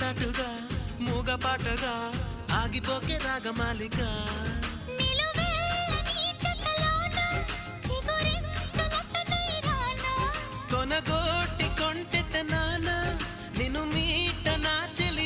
చాటుగా మూగ పాటగా ఆగిపోకే రాగమాలిక కొనగోటి కొంటెత నాన్న నిన్ను మీట నా చెలి